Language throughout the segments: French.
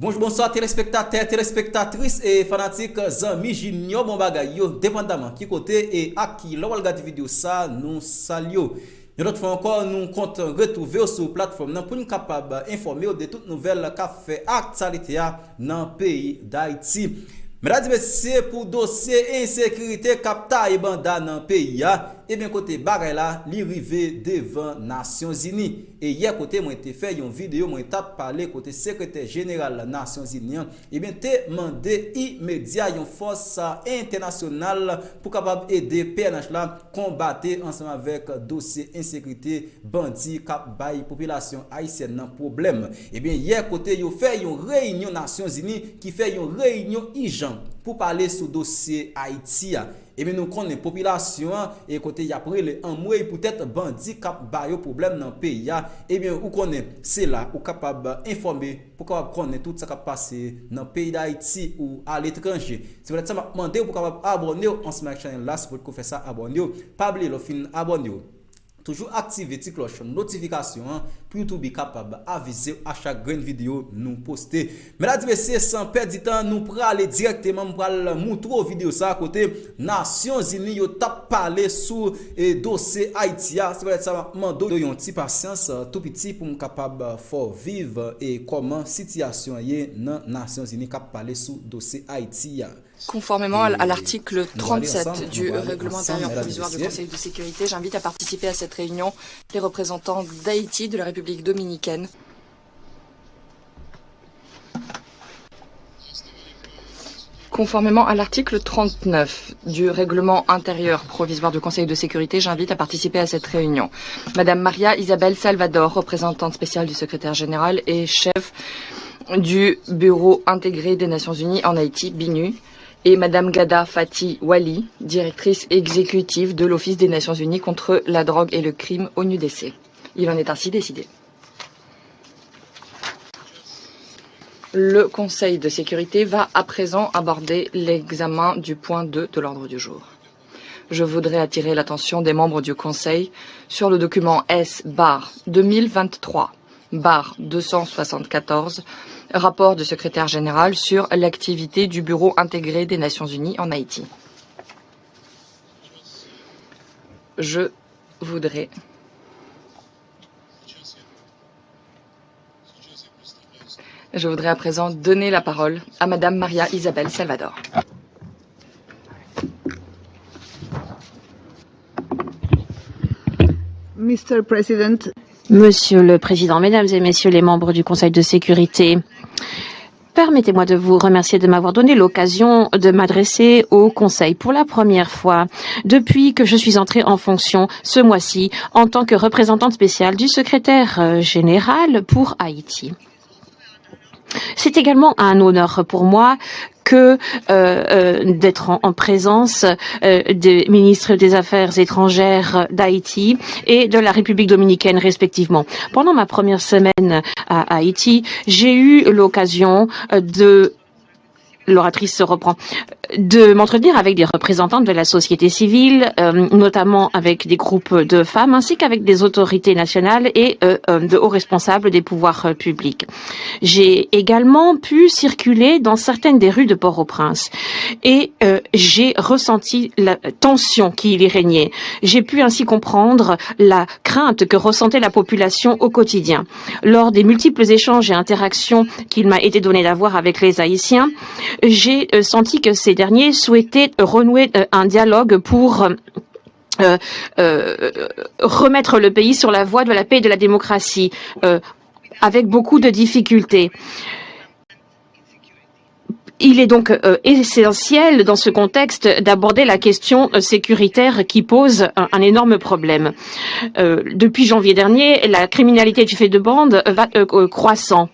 Bonjour, bonsoir téléspectateurs, téléspectatrices et fanatiques amis junior bon bagay yo, dépendamment qui côté et à qui l'on regarde vidéo ça, nous saluons. Une autre fois encore, nous comptons retrouver sur la plateforme pour nous capable informer de toutes nouvelles qu'a fait actualité dans le pays d'Haïti. Mesdames et messieurs, pour dossier insécurité capta et banda dans le pays, et bien côté bagay là, li rive devant Nations Unies. Et hier côté moi été fait une vidéo moi t'a parlé côté secrétaire général Nations Unies, et bien te mandé immédiat une force internationale pour capable aider PNH là combattre ensemble avec dossier insécurité bandit cap bay population haïtienne nan problème. Et bien hier côté yo fait une réunion Nations Unies qui fait une réunion urgente pour parler sur dossier Haïti. Et bien nous connaissons la population et côté y a pris un mois peut-être bandit cap bayo problème dans le pays. Et bien vous connaissez c'est là ou capable informer pour capable connaître tout ça qui passe dans le pays d'Haïti ou à l'étranger. Si vous êtes ça m'a demandé pour capable abonner ensemble avec chaîne là, si vous faire ça abonner, pas oublier le fin abonner. Toujours activer la cloche notification pour tout be capable aviser à chaque grande vidéo nous poster. Mesdames et messieurs, sans perdre du temps, nous pourrons aller directement pour montrer vidéo ça à côté Nations Unies yo t'a parlé sur dossier Haïti. C'est vrai ça mando yon petit patience tout petit pour capable faire vivre et comment situation est dans Nations Unies cap parler sur dossier Haïti. Conformément à l'article 37 du règlement intérieur provisoire du Conseil de sécurité, j'invite à participer à cette réunion les représentants d'Haïti, de la République dominicaine. Conformément à l'article 39 du règlement intérieur provisoire du Conseil de sécurité, j'invite à participer à cette réunion Madame Maria Isabelle Salvador, représentante spéciale du secrétaire général et chef du Bureau intégré des Nations Unies en Haïti, BINU, et Madame Gada Fati Wali, directrice exécutive de l'Office des Nations Unies contre la drogue et le crime ONUDC. Il en est ainsi décidé. Le Conseil de sécurité va à présent aborder l'examen du point 2 de l'ordre du jour. Je voudrais attirer l'attention des membres du Conseil sur le document S-2023-274, rapport du secrétaire général sur l'activité du Bureau intégré des Nations Unies en Haïti. Je voudrais à présent donner la parole à Madame Maria Isabelle Salvador. Mr. President. Monsieur le Président, Mesdames et Messieurs les membres du Conseil de sécurité, permettez-moi de vous remercier de m'avoir donné l'occasion de m'adresser au Conseil pour la première fois depuis que je suis entrée en fonction ce mois-ci en tant que représentante spéciale du secrétaire général pour Haïti. C'est également un honneur pour moi que d'être en présence des ministres des Affaires étrangères d'Haïti et de la République dominicaine respectivement. Pendant ma première semaine à Haïti, j'ai eu l'occasion l'oratrice se reprend, de m'entretenir avec des représentants de la société civile, notamment avec des groupes de femmes, ainsi qu'avec des autorités nationales et de hauts responsables des pouvoirs publics. J'ai également pu circuler dans certaines des rues de Port-au-Prince et j'ai ressenti la tension qui y régnait. J'ai pu ainsi comprendre la crainte que ressentait la population au quotidien. Lors des multiples échanges et interactions qu'il m'a été donné d'avoir avec les Haïtiens, j'ai senti que ces derniers souhaitaient renouer un dialogue pour remettre le pays sur la voie de la paix et de la démocratie, avec beaucoup de difficultés. Il est donc essentiel dans ce contexte d'aborder la question sécuritaire qui pose un énorme problème. Depuis janvier dernier, la criminalité du fait de bande va croissant.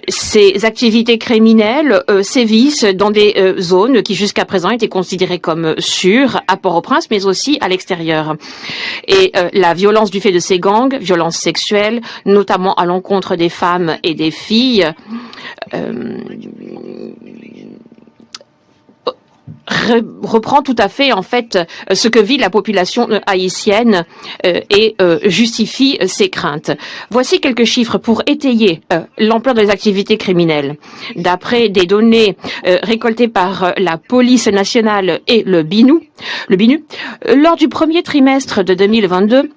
Ces activités criminelles sévissent dans des zones qui jusqu'à présent étaient considérées comme sûres à Port-au-Prince, mais aussi à l'extérieur. Et la violence du fait de ces gangs, violence sexuelle, notamment à l'encontre des femmes et des filles, reprend tout à fait en fait ce que vit la population haïtienne et justifie ses craintes. Voici quelques chiffres pour étayer l'ampleur des activités criminelles. D'après des données récoltées par la police nationale et le BINU, lors du premier trimestre de 2022,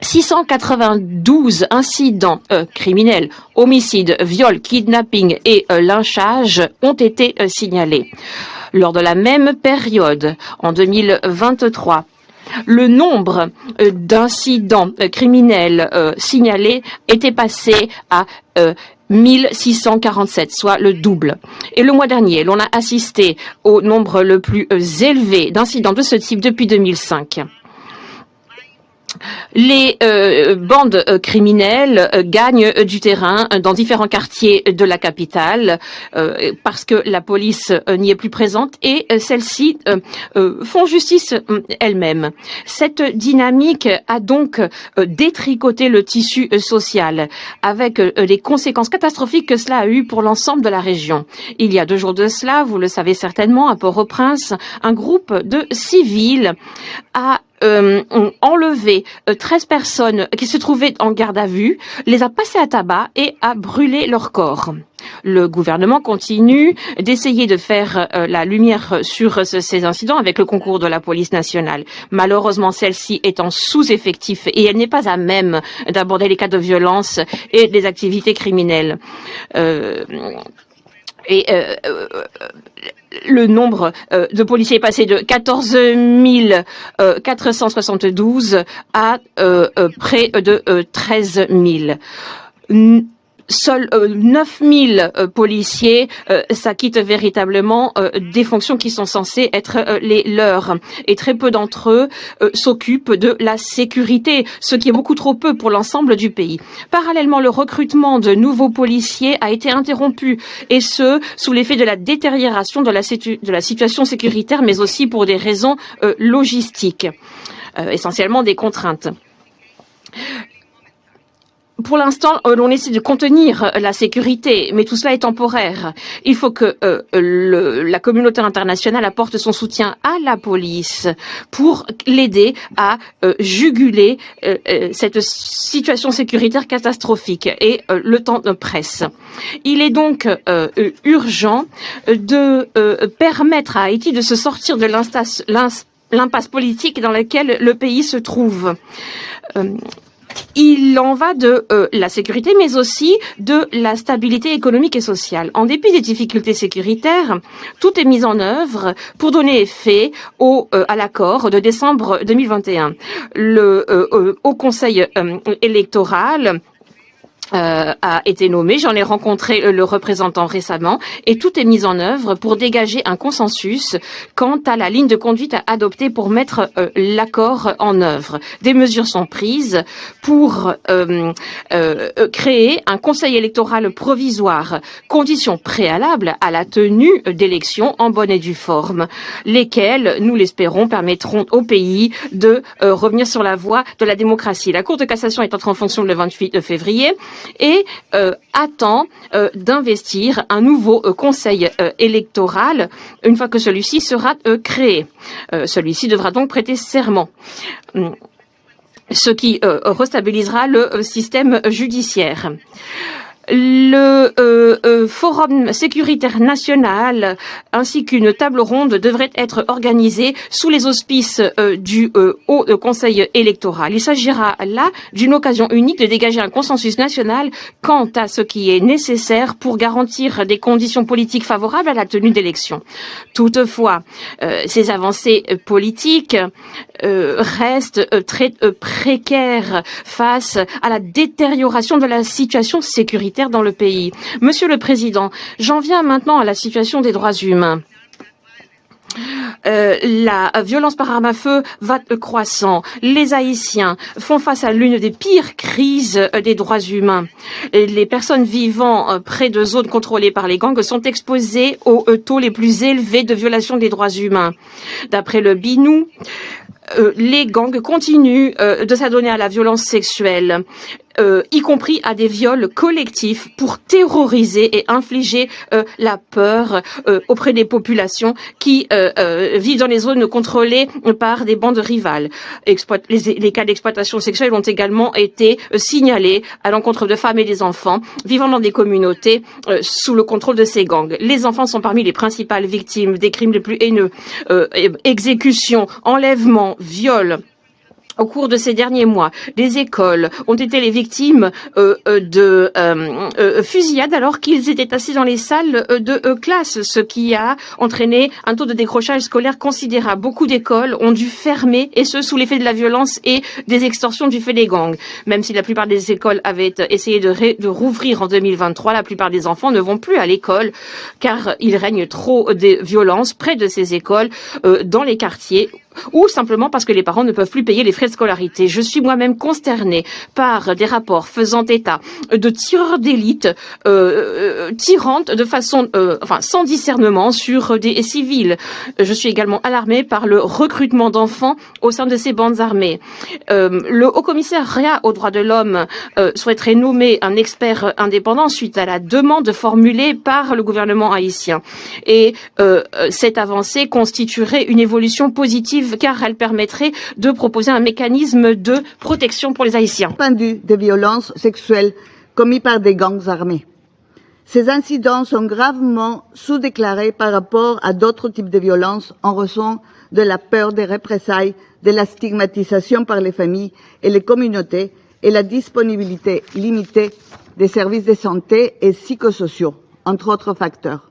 692 incidents criminels, homicides, viols, kidnapping et lynchage ont été signalés. Lors de la même période, en 2023, le nombre d'incidents criminels signalés était passé à 1647, soit le double. Et le mois dernier, l'on a assisté au nombre le plus élevé d'incidents de ce type depuis 2005. Les bandes criminelles gagnent du terrain dans différents quartiers de la capitale parce que la police n'y est plus présente et celles-ci font justice elles-mêmes. Cette dynamique a donc détricoté le tissu social avec les conséquences catastrophiques que cela a eu pour l'ensemble de la région. Il y a 2 jours de cela, vous le savez certainement, à Port-au-Prince, un groupe de civils a enlevé 13 personnes qui se trouvaient en garde à vue, les a passées à tabac et a brûlé leur corps. Le gouvernement continue d'essayer de faire la lumière sur ces incidents avec le concours de la police nationale. Malheureusement, celle-ci est en sous-effectif et elle n'est pas à même d'aborder les cas de violence et des activités criminelles. Le nombre de policiers est passé de 14 472 à près de 13 000. Seuls 9 000 policiers s'acquittent véritablement des fonctions qui sont censées être les leurs. Et très peu d'entre eux s'occupent de la sécurité, ce qui est beaucoup trop peu pour l'ensemble du pays. Parallèlement, le recrutement de nouveaux policiers a été interrompu, et ce, sous l'effet de la détérioration de la situation sécuritaire, mais aussi pour des raisons logistiques, essentiellement des contraintes. Pour l'instant, on essaie de contenir la sécurité, mais tout cela est temporaire. Il faut que la communauté internationale apporte son soutien à la police pour l'aider à juguler cette situation sécuritaire catastrophique. Et le temps presse. Il est donc urgent de permettre à Haïti de se sortir de l'impasse politique dans laquelle le pays se trouve. Il en va de la sécurité, mais aussi de la stabilité économique et sociale. En dépit des difficultés sécuritaires, tout est mis en œuvre pour donner effet à l'accord de décembre 2021. Le Haut Conseil électoral a été nommé. J'en ai rencontré le représentant récemment et tout est mis en œuvre pour dégager un consensus quant à la ligne de conduite à adopter pour mettre l'accord en œuvre. Des mesures sont prises pour créer un conseil électoral provisoire, condition préalable à la tenue d'élections en bonne et due forme, lesquelles, nous l'espérons, permettront au pays de revenir sur la voie de la démocratie. La Cour de cassation est entrée en fonction le 28 février et attend d'investir un nouveau conseil électoral une fois que celui-ci sera créé. Celui-ci devra donc prêter serment, ce qui restabilisera le système judiciaire. Le forum sécuritaire national ainsi qu'une table ronde devraient être organisées sous les auspices du Haut Conseil électoral. Il s'agira là d'une occasion unique de dégager un consensus national quant à ce qui est nécessaire pour garantir des conditions politiques favorables à la tenue d'élections. Toutefois, ces avancées politiques restent très précaires face à la détérioration de la situation sécuritaire dans le pays. Monsieur le Président, j'en viens maintenant à la situation des droits humains. La violence par arme à feu va croissant. Les Haïtiens font face à l'une des pires crises des droits humains. Les personnes vivant près de zones contrôlées par les gangs sont exposées aux taux les plus élevés de violation des droits humains. D'après le BINU, les gangs continuent de s'adonner à la violence sexuelle y compris à des viols collectifs pour terroriser et infliger la peur auprès des populations qui vivent dans les zones contrôlées par des bandes rivales. Les cas d'exploitation sexuelle ont également été signalés à l'encontre de femmes et des enfants vivant dans des communautés sous le contrôle de ces gangs. Les enfants sont parmi les principales victimes des crimes les plus haineux, exécutions, enlèvements, viols. Au cours de ces derniers mois, des écoles ont été les victimes de fusillades alors qu'ils étaient assis dans les salles de classe, ce qui a entraîné un taux de décrochage scolaire considérable. Beaucoup d'écoles ont dû fermer, et ce sous l'effet de la violence et des extorsions du fait des gangs. Même si la plupart des écoles avaient essayé de rouvrir en 2023, la plupart des enfants ne vont plus à l'école car il règne trop de violence près de ces écoles dans les quartiers, ou simplement parce que les parents ne peuvent plus payer les frais de scolarité. Je suis moi-même consternée par des rapports faisant état de tireurs d'élite tirant de façon sans discernement sur des civils. Je suis également alarmée par le recrutement d'enfants au sein de ces bandes armées. Le Haut-Commissariat aux droits de l'homme souhaiterait nommer un expert indépendant suite à la demande formulée par le gouvernement haïtien. Et cette avancée constituerait une évolution positive car elle permettrait de proposer un mécanisme de protection pour les Haïtiens. Des violences sexuelles commises par des gangs armés. Ces incidents sont gravement sous-déclarés par rapport à d'autres types de violences en raison de la peur des représailles, de la stigmatisation par les familles et les communautés et la disponibilité limitée des services de santé et psychosociaux, entre autres facteurs.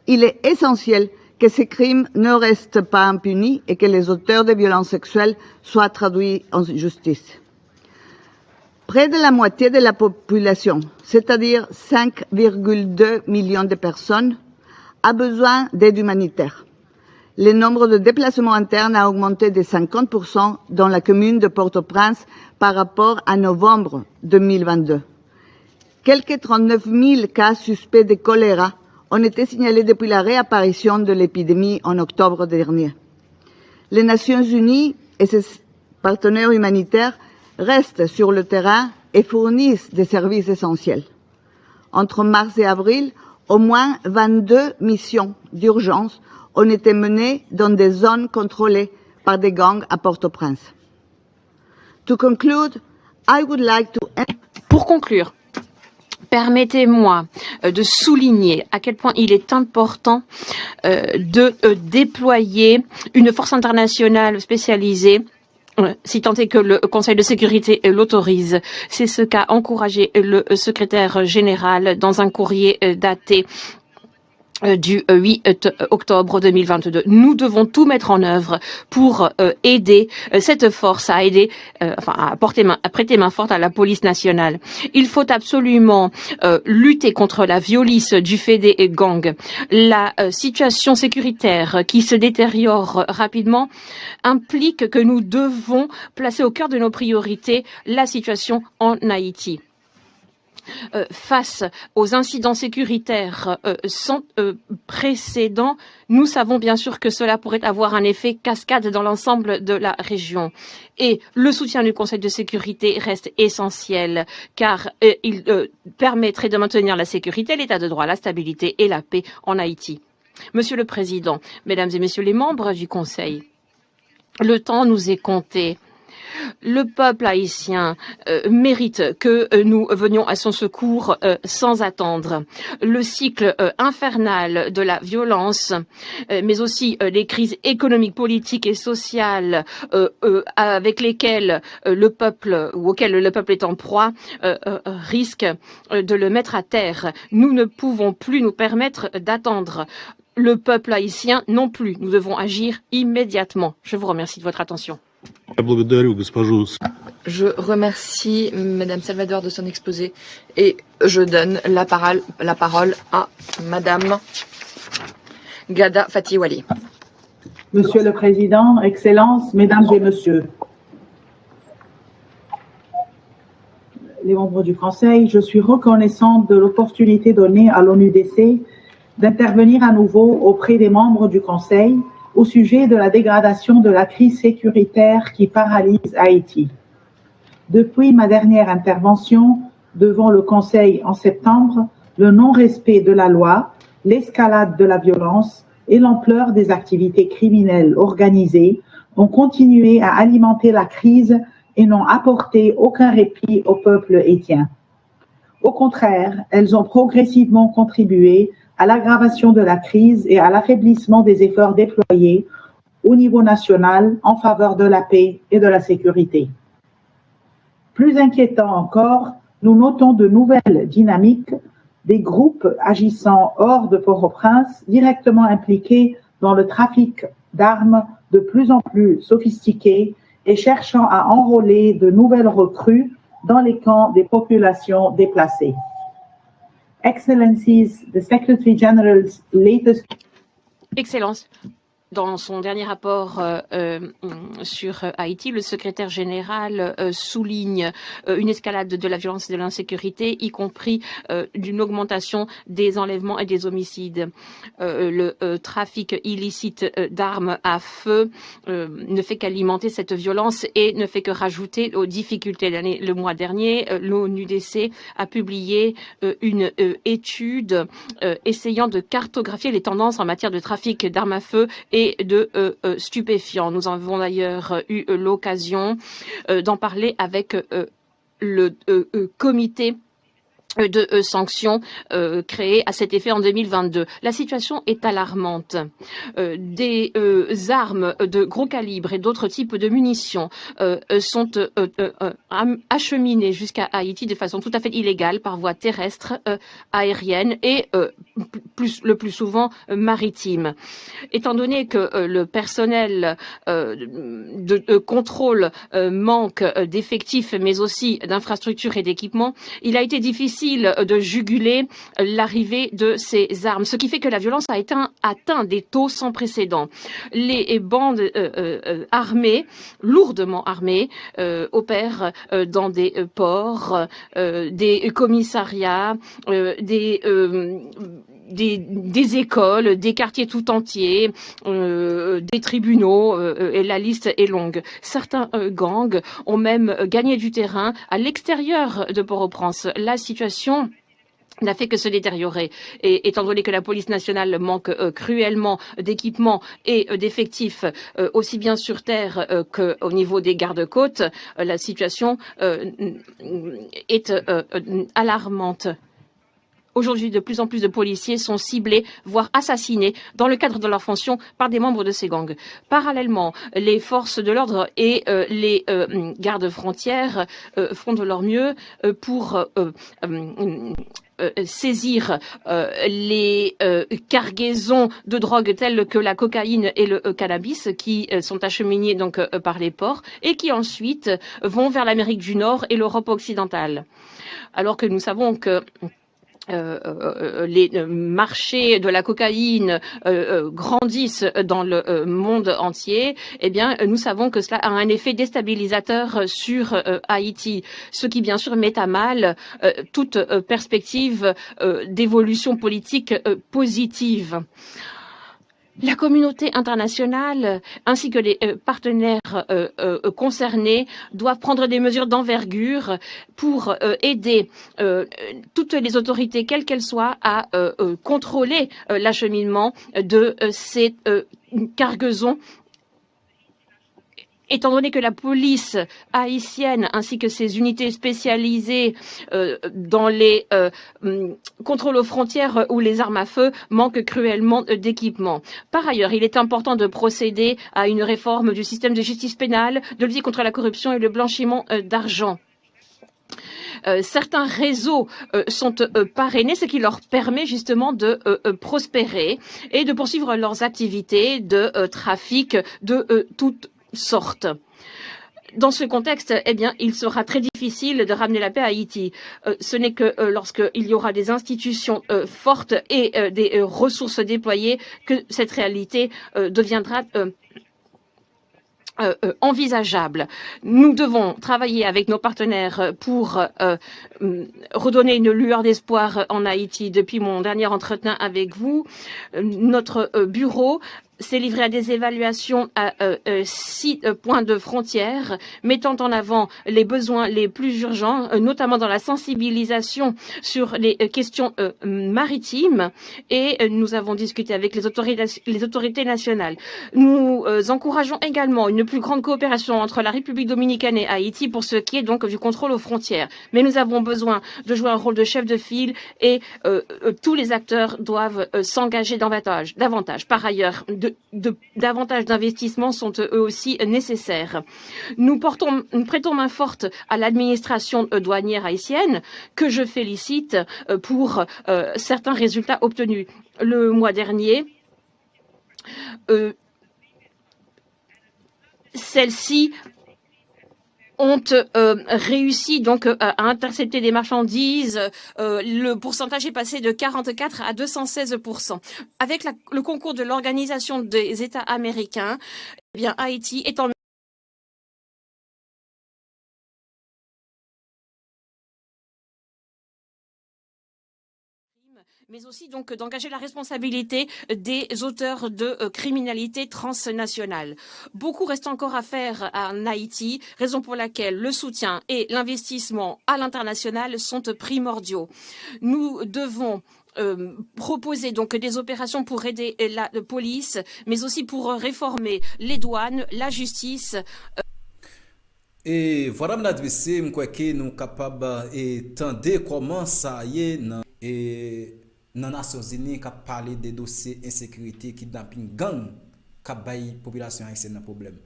Il est essentiel que ces crimes ne restent pas impunis et que les auteurs de violences sexuelles soient traduits en justice. Près de la moitié de la population, c'est-à-dire 5,2 millions de personnes, a besoin d'aide humanitaire. Le nombre de déplacements internes a augmenté de 50% dans la commune de Port-au-Prince par rapport à novembre 2022. Quelques 39 000 cas suspects de choléra ont été signalés depuis la réapparition de l'épidémie en octobre dernier. Les Nations Unies et ses partenaires humanitaires restent sur le terrain et fournissent des services essentiels. Entre mars et avril, au moins 22 missions d'urgence ont été menées dans des zones contrôlées par des gangs à Port-au-Prince. Pour conclure, permettez-moi de souligner à quel point il est important de déployer une force internationale spécialisée si tant est que le Conseil de sécurité l'autorise. C'est ce qu'a encouragé le secrétaire général dans un courrier daté du 8 octobre 2022. Nous devons tout mettre en œuvre pour aider cette force à aider, à prêter main forte à la police nationale. Il faut absolument lutter contre la violence du fait des gangs. La situation sécuritaire qui se détériore rapidement implique que nous devons placer au cœur de nos priorités la situation en Haïti. Face aux incidents sécuritaires sans précédent, nous savons bien sûr que cela pourrait avoir un effet cascade dans l'ensemble de la région. Et le soutien du Conseil de sécurité reste essentiel car il permettrait de maintenir la sécurité, l'état de droit, la stabilité et la paix en Haïti. Monsieur le Président, Mesdames et Messieurs les membres du Conseil, le temps nous est compté. Le peuple haïtien mérite que nous venions à son secours sans attendre. Le cycle infernal de la violence, mais aussi les crises économiques, politiques et sociales avec lesquelles le peuple ou auxquelles le peuple est en proie risque de le mettre à terre. Nous ne pouvons plus nous permettre d'attendre. Le peuple haïtien non plus. Nous devons agir immédiatement. Je vous remercie de votre attention. Je remercie Madame Salvador de son exposé et je donne la parole à Madame Ghada Fatiwali. Monsieur le Président, Excellences, Mesdames et Messieurs, les membres du Conseil, je suis reconnaissante de l'opportunité donnée à l'ONUDC d'intervenir à nouveau auprès des membres du Conseil au sujet de la dégradation de la crise sécuritaire qui paralyse Haïti. Depuis ma dernière intervention devant le Conseil en septembre, le non-respect de la loi, l'escalade de la violence et l'ampleur des activités criminelles organisées ont continué à alimenter la crise et n'ont apporté aucun répit au peuple haïtien. Au contraire, elles ont progressivement contribué à l'aggravation de la crise et à l'affaiblissement des efforts déployés au niveau national en faveur de la paix et de la sécurité. Plus inquiétant encore, nous notons de nouvelles dynamiques des groupes agissant hors de Port-au-Prince, directement impliqués dans le trafic d'armes de plus en plus sophistiqués et cherchant à enrôler de nouvelles recrues dans les camps des populations déplacées. Excellencies, the Secretary General's latest... Excellence. Dans son dernier rapport sur Haïti, le secrétaire général souligne une escalade de la violence et de l'insécurité, y compris d'une augmentation des enlèvements et des homicides. Le trafic illicite d'armes à feu ne fait qu'alimenter cette violence et ne fait que rajouter aux difficultés. Le mois dernier, l'ONUDC a publié une étude essayant de cartographier les tendances en matière de trafic d'armes à feu et de stupéfiants. Nous avons d'ailleurs eu l'occasion d'en parler avec le comité de sanctions créées à cet effet en 2022. La situation est alarmante. Des armes de gros calibre et d'autres types de munitions sont acheminées jusqu'à Haïti de façon tout à fait illégale par voie terrestre, aérienne et le plus souvent maritime. Étant donné que le personnel de contrôle manque d'effectifs mais aussi d'infrastructures et d'équipements, il a été difficile de juguler l'arrivée de ces armes, ce qui fait que la violence a atteint des taux sans précédent. Les bandes armées, lourdement armées, opèrent dans des ports, des commissariats, des écoles, des quartiers tout entiers, des tribunaux, et la liste est longue. Certains gangs ont même gagné du terrain à l'extérieur de Port-au-Prince. La situation n'a fait que se détériorer. Et étant donné que la police nationale manque cruellement d'équipements et d'effectifs, aussi bien sur terre qu'au niveau des gardes-côtes, la situation est alarmante. Aujourd'hui, de plus en plus de policiers sont ciblés, voire assassinés, dans le cadre de leur fonction par des membres de ces gangs. Parallèlement, les forces de l'ordre et les gardes-frontières font de leur mieux pour saisir les cargaisons de drogue telles que la cocaïne et le cannabis qui sont acheminés donc par les ports et qui ensuite vont vers l'Amérique du Nord et l'Europe occidentale. Alors que nous savons que les marchés de la cocaïne grandissent dans le monde entier, eh bien, nous savons que cela a un effet déstabilisateur sur Haïti, ce qui, bien sûr, met à mal toute perspective d'évolution politique positive. La communauté internationale ainsi que les partenaires concernés doivent prendre des mesures d'envergure pour aider toutes les autorités, quelles qu'elles soient, à contrôler l'acheminement de ces cargaisons. Étant donné que la police haïtienne ainsi que ses unités spécialisées dans les contrôles aux frontières ou les armes à feu manquent cruellement d'équipements. Par ailleurs, il est important de procéder à une réforme du système de justice pénale, de lutter contre la corruption et le blanchiment d'argent. Certains réseaux sont parrainés, ce qui leur permet justement de prospérer et de poursuivre leurs activités de trafic de toutes sortes. Dans ce contexte, eh bien, il sera très difficile de ramener la paix à Haïti. Ce n'est que lorsqu'il y aura des institutions fortes et des ressources déployées que cette réalité deviendra envisageable. Nous devons travailler avec nos partenaires pour redonner une lueur d'espoir en Haïti. Depuis mon dernier entretien avec vous, notre bureau s'est livré à des évaluations à 6 points de frontière, mettant en avant les besoins les plus urgents, notamment dans la sensibilisation sur les questions maritimes, et nous avons discuté avec les autorités nationales. Nous encourageons également une plus grande coopération entre la République dominicaine et Haïti pour ce qui est donc du contrôle aux frontières. Mais nous avons besoin de jouer un rôle de chef de file et tous les acteurs doivent s'engager davantage. Par ailleurs, davantage d'investissements sont eux aussi nécessaires. Nous prêtons main forte à l'administration douanière haïtienne, que je félicite pour certains résultats obtenus. Le mois dernier, celle-ci ont réussi donc à intercepter des marchandises. Le pourcentage est passé de 44 à 216%. Avec le concours de l'Organisation des États américains, eh bien, Haïti est en mais aussi donc d'engager la responsabilité des auteurs de criminalité transnationale. Beaucoup reste encore à faire en Haïti, raison pour laquelle le soutien et l'investissement à l'international sont primordiaux. Nous devons proposer donc des opérations pour aider la police, mais aussi pour réformer les douanes, la justice. Et voilà, m'adresser, je crois que nous sommes capables d'entendre comment ça y est dans les Nations Unies qui a parlé des dossiers insécurité, kidnapping, gang, qui a baillé la population haïtienne un problème.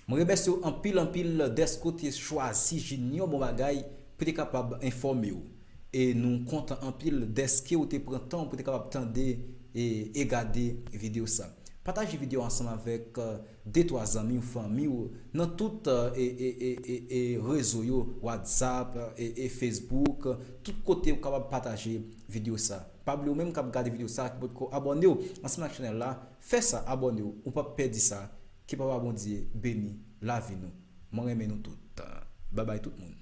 Je remercie en pile des côtés choisi Junior bon bagay pour être capable d'informer. Et nous comptons en pile des qui ont pris temps pour être capable d'entendre et regarder la vidéo ça. Partagez la vidéo ensemble avec deux trois amis ou famille dans tout réseau WhatsApp et Facebook, tout côté vous capable partager vidéo ça. Pas oublier même cap regarder vidéo ça qui peut abonner ensemble à la chaîne là, faites ça, abonnez-vous ou pas perdre ça qui va bon Dieu béni la vie nous. Moi aime nous tout. Bye bye tout le monde.